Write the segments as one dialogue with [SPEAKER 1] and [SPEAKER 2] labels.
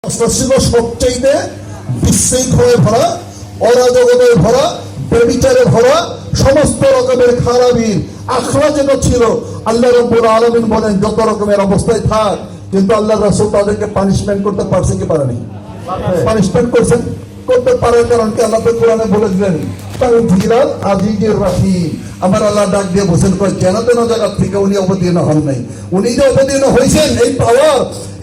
[SPEAKER 1] ছিল সবচাইতে বিশৃঙ্খলে ভরা, অরাজকতায় ভরা, ব্যভিচারে ভরা, সমস্ত রকমের খারাপি আখড়া যেটা ছিল। আল্লাহ রাব্বুল আলামিন বলেন যত রকমের অবস্থায় থাক, কিন্তু আল্লাহ রাসূল তাদেরকে পানিশমেন্ট করতে পারছে কি পারেনি? পানিশমেন্ট করছেন, করতে পারে। কারণ কি আল্লাহ তো কোরআনে বলে দিলেন তানজিলাল আজিজুর রহিম। আমার আল্লাহ ডাক দিয়ে বসেন কয় যেন তেন জায়গা থেকে উনি অবতীর্ণ হন নাই। উনি যে অবতীর্ণ হয়েছেন এই পাওয়ার,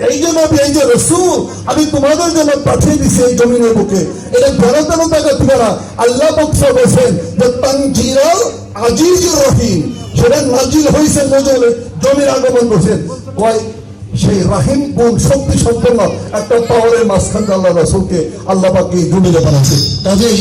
[SPEAKER 1] এই যে নবী, এই যে রাসূল আমি তোমাদের জন্য পাঠিয়ে দিছি এই জমিনের বুকে, এটা যেন তেন জায়গা থেকে না। আল্লাহ বক্সা বলছেন যে তানজিলাল আজিজুর রহিম, সেটা নাজিল হয়েছে নজরে জমির আগমন করছেন। কয় সেই রাহিম গুণ শক্তি সম্পন্ন একটা পাওয়ারের মাঝখানে আল্লাহ রাসূলকে আল্লাহ পাক এই জমিনে বানাচ্ছে। কাজেই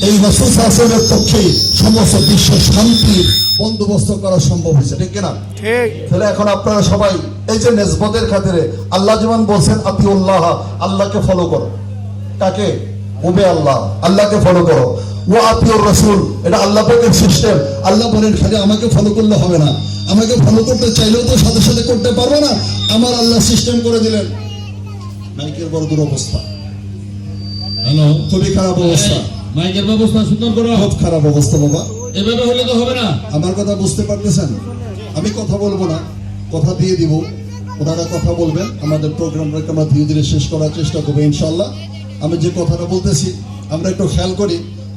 [SPEAKER 1] এই রাসূল সাল্লাল্লাহু আলাইহি ওয়াসাল্লামের পক্ষে সমস্ত বিশ্ব শান্তি বন্দোবস্ত করা সম্ভব হয়েছে, ঠিক কিনা? ঠিক। তাহলে এখন আপনারা সবাই এই যে নেসবতের খাতিরে আল্লাহ যেমন বলছেন আতিউল্লাহ, আল্লাহকে ফলো করো। কাকে? ওবে আল্লাহ, আল্লাহকে ফলো করো। ওয়া আতিউর রাসূল, এটা আল্লাহ পাকের সিস্টেম। আল্লাহ বলেন খালি আমাকে ফলো করলে হবে না, আমাকে ফলো করতে চাইলেও তো সাথে সাথে করতে পারবে না। আমার আল্লাহ সিস্টেম করে দিলেন। মাইকের বড় দুরবস্থা, হ্যালো, খুবই খারাপ অবস্থা।
[SPEAKER 2] মাইকের ব্যবস্থা সুন্দর করো।
[SPEAKER 1] খুব খারাপ অবস্থা বাবা,
[SPEAKER 2] এভাবে হলে তো হবে না।
[SPEAKER 1] আমার কথা বুঝতে পারতেছেন? আমি কথা বলবো না, কথা দিয়ে দিব, ওনারা কথা বলবেন। আমাদের প্রোগ্রামটাকে আমরা ধীরে ধীরে শেষ করার চেষ্টা করবো ইনশাল্লাহ। আমি যে কথাটা বলতেছি আমরা একটু খেয়াল করি।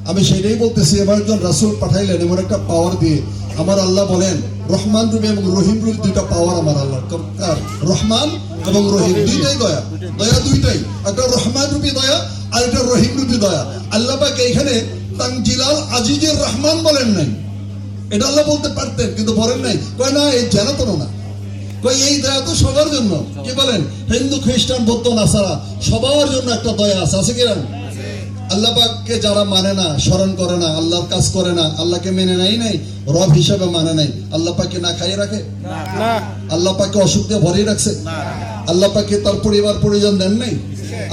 [SPEAKER 1] আমি সেটাই বলতেছি, এবার একজন রাসূল পাঠাইলেন এমন একটা পাওয়ার দিয়ে। আমার আল্লাহ বলেন রহমান রূপী এবং রহিম রূপী দুইটা পাওয়ার আমার আল্লাহ। রহমান এবং রহিম দুইটাই দয়া, দয়া দুইটাই, একটা রহমান রূপী দয়া আর একটা রহিম রূপী দয়া। আল্লাহ পাক এইখানে তানজিলাল আজিজুর রহমান বলেন নাই, এটা আল্লাহ বলতে পারতেন কিন্তু বলেন নাই। কয় না, এই জানাতন না, কই এই দয়া তো সবার জন্য। কি বলেন? হিন্দু খ্রিস্টান বৌদ্ধ নাসারা সবার জন্য একটা দয়া আছে, আছে কিনা? আল্লাহ পাককে যারা মানে না, স্মরণ করে না, আল্লাহর কাজ করে না, আল্লাহকে মেনে নাই রব হিসেবে মানে নাই, আল্লাহ পাককে না খাইয়ে রাখে? আল্লাহ পাককে অসুখ দিয়ে ভরিয়ে রাখছে? আল্লাহ পাককে তার পরিবার পরিজন দেন নাই?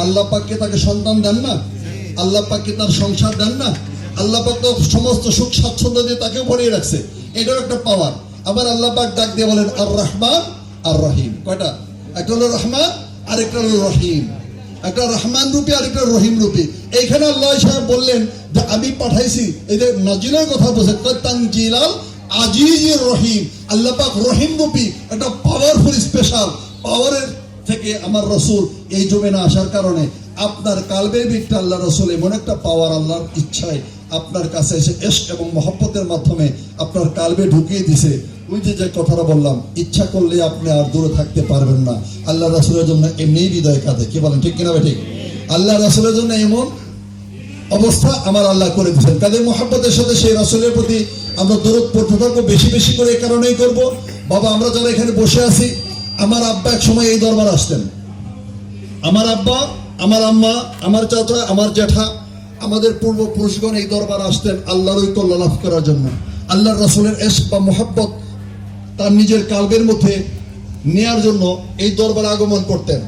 [SPEAKER 1] আল্লাহ পাককে তাকে সন্তান দেন না? আল্লাহ পাককে তার সংসার দেন না? আল্লাহ পাক তো সমস্ত সুখ স্বাচ্ছন্দ্য দিয়ে তাকে ভরিয়ে রাখছে। এটাও একটা পাওয়ার। আবার আল্লাহ পাক ডাক দিয়ে বলেন আর রহমান আর রহিম। কয়টা? একটা হলো রহমান আর একটা হলো রহিম। একটা রহমান রূপী আর একটা রহিম রূপী। এইখানে আল্লাহ সাহেব বললেন যে আমি পাঠাইছি, এই যে নাজিলের কথা বলছে তানজিলাল আজিজুর রহিম। আল্লাহ পাক রহিম রূপী একটা পাওয়ারফুল স্পেশাল পাওয়ারের থেকে আমার রাসূল এই জমিনে আসার কারণে আপনার কালবের ভিতরে আল্লাহ রাসূল এমন একটা পাওয়ার আল্লাহর ইচ্ছায় আপনার কাছে এসে ইশক এবং মহব্বতের মাধ্যমে আপনার কালবে ঢুকিয়ে দিছে। ওই যে কথাটা বললাম, ইচ্ছা করলে আপনি আর দূরে থাকতে পারবেন না। আল্লাহ রাসূলের জন্য এমনিই হৃদয় কাঁদে। কি বলেন, ঠিক কিনা? ঠিক। আল্লাহ রাসূলের জন্য এমন অবস্থা আমার আল্লাহ করে দিচ্ছেন। কাদের মহব্বতের সাথে সেই রাসূলের প্রতি আমরা দরুদ পড়তে থাকবো বেশি বেশি করে। এই কারণেই করবো বাবা, আমরা যারা এখানে বসে আছি, আমার আব্বা এক সময় এই দরবার আসতেন। আমার আব্বা, আমার আম্মা, আমার চাচা, আমার জ্যাঠা, আমাদের পূর্বপুরুষগণ এই দরবার আসতেন আল্লাহর ঐক্য লাভ করার জন্য। আল্লাহর রাসূলের ইশক বা মহব্বত তার নিজের কালবের মধ্যে নেয়ার জন্য এই দরবারে আগমন করতেন।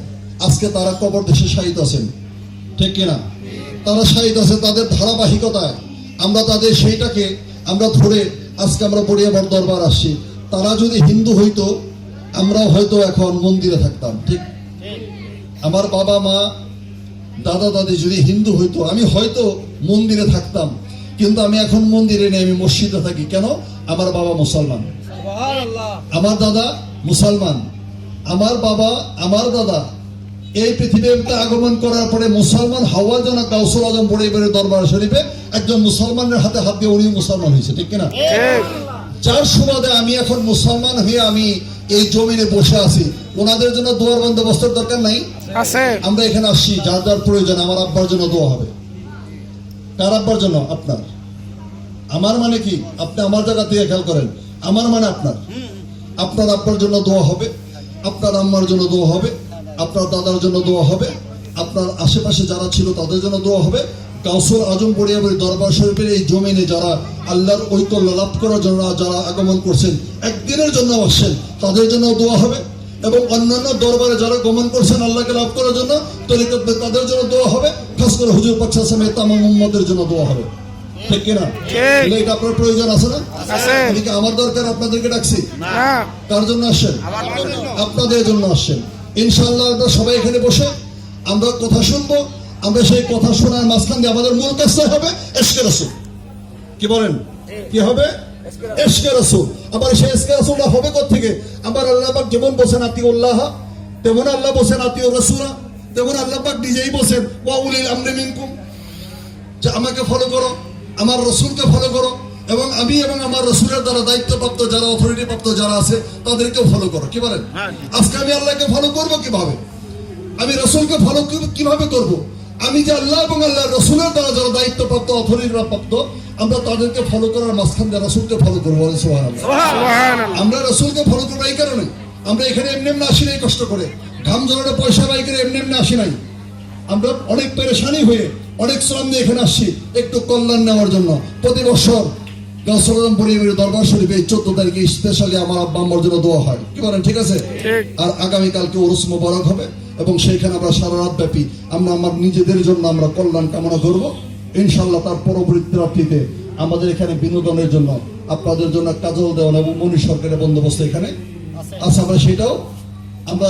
[SPEAKER 1] আজকে তারা কবর দেশে শাহিদ আছেন, ঠিক কিনা? তারা শাহিদ আছে, তাদের ধারাবাহিকতায় আমরা তাদের সেইটাকে আমরা ধরে আজকে আমরা বড়িয়াবার দরবার আসছি। তারা যদি হিন্দু হইতো আমরাও হয়তো এখন মন্দিরে থাকতাম, ঠিক? আমার বাবা মা দাদা দাদি যদি হিন্দু হইতো আমি হয়তো মন্দিরে থাকতাম, কিন্তু আমি এখন মন্দিরে নেই, আমি মসজিদে থাকি। কেন? আমার বাবা মুসলমান, আমার দাদা মুসলমান, আমার বাবা আমার দাদা এই পৃথিবীতে আগমন করার পরে মুসলমান হওয়ার জন্য গাউসুল আজম বড়িবাড়ির দরবার শরীফে একজন মুসলমানের হাতে হাত দিয়ে উনি মুসলমান হয়েছে, ঠিক কিনা? যার সুবাদে আমি এখন মুসলমান হয়ে আমি এই জমিনে বসে আছি। ওনাদের জন্য দোয়ার বন্দোবস্তের দরকার নাই? আছে। আমরা এখানে আসছি যার যার প্রয়োজন। আমার আব্বার জন্য দোয়া হবে। কার আব্বার জন্য? আপনার। আমার মানে কি? আপনি আমার জায়গা থেকে খেয়াল করেন। আমার মানে আপনার। আপনার আব্বার জন্য দোয়া হবে, আপনার আম্মার জন্য দোয়া হবে, আপনার দাদার জন্য দোয়া হবে, আপনার আশেপাশে যারা ছিল তাদের জন্য দোয়া হবে। গাউসুল আজম বড়িয়াবাড়ি দরবার শরীফের এই জমিনে যারা আল্লাহর ঐক্য লাভ করার জন্য যারা আগমন করছেন, একদিনের জন্য আসছেন, তাদের জন্য দোয়া হবে। এবং অন্যান্য দরবারে যারা গমন করছেন আল্লাহকে লাভ করার জন্য তরিকত, তাদের জন্য দোয়া হবে। খাস করে হুজুর পাক সাল্লাল্লাহু আলাইহি ওয়াসাল্লাম তামাম উম্মতের জন্য দোয়া হবে, ঠিক কিনা? এটা আপনার প্রয়োজন আছে না? এদিকে আমার দরকার, আপনাদেরকে ডাকছি। কার জন্য আসছেন? আপনাদের জন্য আসছেন। ইনশাআল্লাহ সবাই এখানে বসে আমরা কথা শুনবো, আমরা সেই কথা শোনার মাঝখান দিয়ে আমাদের মূল কাজটা হবে ইশকে রাসূল। কি বলেন, কি হবে? ইশকে রাসূল। আবার সেই ইশকে রাসূলটা হবে কোত্থেকে? আবার আল্লাহ পাক যেমন বলেন আতিউল্লাহ, তেমন আল্লাহ বলেন আতিউর রাসূলা, তেমন আল্লাহ পাক নিজেই বলেন ওয়া উলিল আমরি মিনকুম, যে আমাকে ফলো করো, আমার রসুলকে ফলো করো, এবং আমি এবং আমার রসুলের দ্বারা দায়িত্বপ্রাপ্ত যারা অথরিটি প্রাপ্ত যারা আছে তাদেরকেও ফলো করো। কি বলেন? আজকে আমি আল্লাহকে ফলো করবো কিভাবে? আমি রসুলকে ফলো কিভাবে করব? আমি যে আল্লাহ এবং আল্লাহ রসুলের দ্বারা যারা দায়িত্বপ্রাপ্ত অথরিটি প্রাপ্ত আমরা তাদেরকে ফলো করার মাঝখান দিয়ে রসুলকে ফলো করবো। আমরা রসুলকে ফলো করবো এই কারণে, আমরা এখানে এমনি এমনি আসি নাই কষ্ট করে, ঘাম জড়ানো পয়সা বাই করে এমনি এমনি আসি নাই। আমরা অনেক পেরেশানি হয়ে অনেক শ্রম দিয়ে এখানে আসছি একটু কল্যাণ নেওয়ার জন্য। প্রতি বছর গাছপুরের দরবার শরীফে 14 তারিখে স্পেশালি আমার আব্বা আম্মার জন্য দোয়া হয়। কি বলেন, ঠিক আছে? আর আগামীকালকে উরুস মোবারক হবে এবং সেইখানে আমরা সারা রাত ব্যাপী আমরা আমার নিজেদের জন্য আমরা কল্যাণ কামনা করব ইনশাল্লাহ। তার পরবর্তী রাত্রিতে আমাদের এখানে বিনোদনের জন্য আপনাদের জন্য কাজল দেওয়ান এবং মনীষ সরকারের বন্দোবস্ত এখানে আছে, আমরা সেটাও আমরা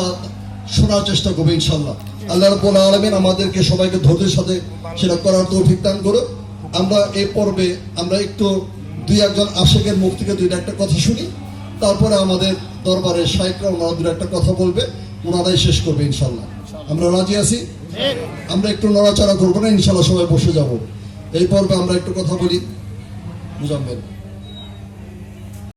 [SPEAKER 1] শোনার চেষ্টা করবো ইনশাল্লাহ। আল্লাহ রাব্বুল আলামিন আমাদেরকে সবাইকে ধৈর্যের সাথে সেটা করার তৌফিক দান করুন। আমরা এই পর্বে আমরা একটু দুই একজন আশেকের মুখ থেকে দুইটা একটা কথা শুনি, তারপরে আমাদের দরবারে শাইখরা ওনারা দুটো একটা কথা বলবে, ওনারাই শেষ করবে ইনশাল্লাহ। আমরা রাজি আছি, আমরা একটু নড়াচড়া করবো না ইনশাল্লাহ, সবাই বসে যাব। এই পর্বে আমরা একটু কথা বলি। মুজাম্মেল।